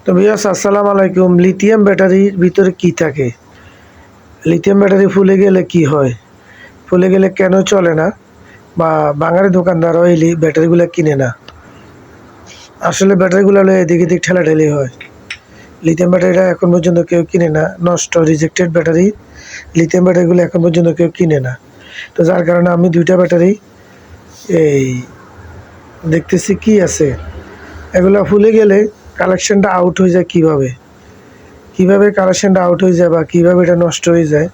তো ভিউয়ার্স আসসালামু আলাইকুম। লিথিয়াম ব্যাটারির ভিতরে কি থাকে? লিথিয়াম ব্যাটারি ফুলে গেলে কি হয়? ফুলে গেলে কেন চলে না? বা বাঙালি দোকানদারও এই ব্যাটারিগুলো কিনে না। আসলে ব্যাটারিগুলো হলো এদিক এদিক ঠেলাঠেলি হয়। লিথিয়াম ব্যাটারিটা এখন পর্যন্ত কেউ কিনে না, নষ্ট রিজেক্টেড ব্যাটারি। লিথিয়াম ব্যাটারিগুলো এখন পর্যন্ত কেউ কিনে না। তো যার কারণে আমি দুইটা ব্যাটারি এই দেখতেছি কি আছে। এগুলো ফুলে গেলে কালেকশনটা আউট হয়ে যায় কিভাবে কালেকশনটা আউট হয়ে যায় বা কিভাবে এটা নষ্ট হয়ে যায়,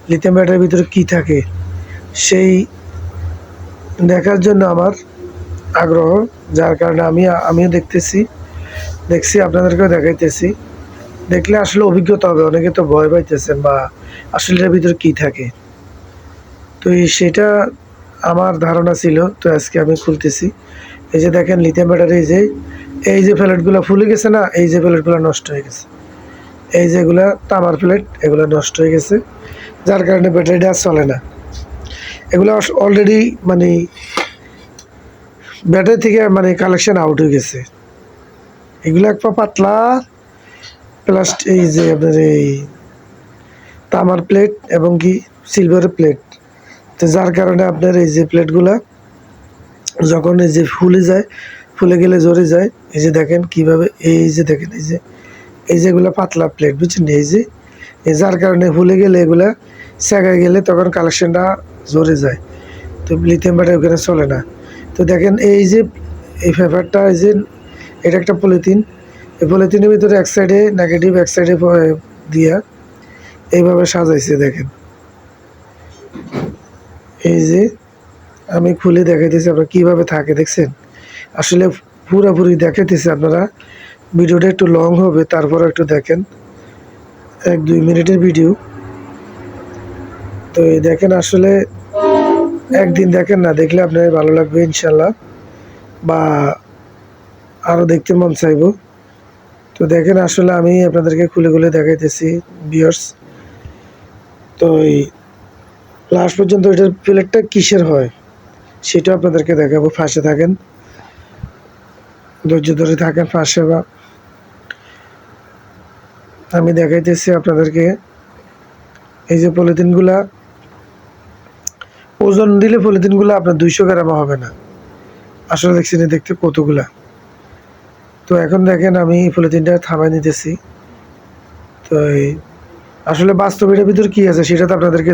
লিথিয়াম ব্যাটারির ভিতরে কি থাকে সেই দেখার জন্য আমার আগ্রহ। যার কারণে আমিও দেখছি আপনাদেরকেও দেখাইতেছি। দেখলে আসলে অভিজ্ঞতা হবে। অনেকে তো ভয় পাইতেছেন বা আসলে এটার ভিতরে কি থাকে। তো সেটা আমার ধারণা ছিল, তো আজকে আমি খুলতেছি। এই যে দেখেন লিথিয়াম ব্যাটারি, এই যে প্লেটগুলো ফুলে গেছে না, এই যে প্লেটগুলো নষ্ট হয়ে গেছে, এই যেগুলা তামার প্লেট এগুলো নষ্ট হয়ে গেছে, যার কারণে ব্যাটারিটা আর চলে না। এগুলো অলরেডি মানে ব্যাটারি থেকে কালেকশন আউট হয়ে গেছে। এগুলো একটা পাতলা প্লাস্টিক, এই যে আপনার এই তামার প্লেট এবং কি সিলভারের প্লেট। তো যার কারণে আপনার এই যে প্লেটগুলা যখন এই যে ফুলে গেলে জ্বরে যায়। এই যে দেখেন কিভাবে, এই যে দেখেন এই যেগুলো পাতলা প্লেট, বুঝছেন? যার কারণে ফুলে গেলে এগুলা সেগায় গেলে তখন কালেকশনটা জ্বরে যায়। তো লিথিয়াম ব্যাটারি ওখানে চলে না। তো দেখেন এই যে এই পেপারটা, এই যে এটা একটা পলিথিন। এই পলিথিনের ভিতরে এক সাইডে নেগেটিভ, এক সাইডে দিয়া এইভাবে সাজাইছে। দেখেন এই যে আমি খুলে দেখাইতেছি আপনারা কীভাবে থাকে, দেখছেন? আসলে পুরোপুরি দেখাইতেছি, আপনারা ভিডিওটা একটু লং হবে, তারপর একটু দেখেন, 1-2 মিনিটের ভিডিও। তো এই দেখেন, আসলে একদিন দেখেন না, দেখলে আপনার ভালো লাগবে ইনশাল্লাহ, বা আরও দেখতে মন চাইব। তো দেখেন, আসলে আমি আপনাদেরকে খুলে দেখাইতেছি ভিউয়ার্স। তো এই লাস্ট পর্যন্ত এটার প্লেটটা কিসের হয় সেটা আপনাদেরকে দেখাবো। পাশে থাকেন, ধৈর্য ধরে থাকেন পাশে। বা আমি দেখাইতেছি আপনাদেরকে। এই যে পলিথিনগুলা, ওজন দিলে পলিথিনগুলো আপনার 200 গ্রাম হবে না। আসলে দেখছি না, দেখতে কতগুলা। তো এখন দেখেন, আমি পলিথিনটা থামাই নিতেছি। তো আসলে বাস্তবের ভিতর কি আছে সেটা তো আপনাদেরকে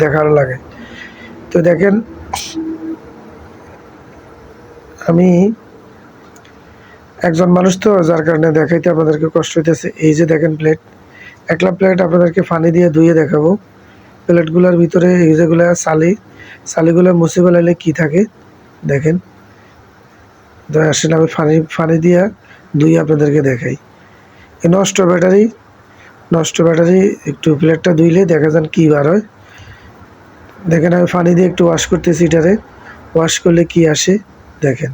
দেখার লাগে। তো দেখেন, আমি একজন মানুষ তো, যার কারণে দেখাইতে আপনাদেরকে কষ্ট হইতেছে। এই যে দেখেন প্লেট, একলা প্লেট আপনাদেরকে পানি দিয়ে ধুয়ে দেখাবো। প্লেটগুলোর ভিতরে এই যেগুলো সালিগুলো মুছে ফেলাইলে কি থাকে দেখেন। তো আসলে আমি পানি দিয়ে ধুয়ে আপনাদেরকে দেখাই। এই নষ্ট ব্যাটারি একটু প্লেটটা ধুইলে দেখা যান কি বার হয়। দেখেন, আমি পানি দিয়ে একটু ওয়াশ করতেছি এটারে। ওয়াশ করলে কি আসে দেখেন।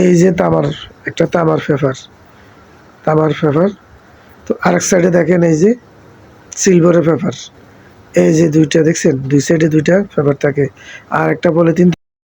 এই যে একটা তামার পেপার। তো আরেক সাইডে দেখেন এই যে সিলভারের পেপার। এই যে দুইটা দেখছেন, দুই সাইডে দুইটা পেপার থাকে। আর একটা পলিথিন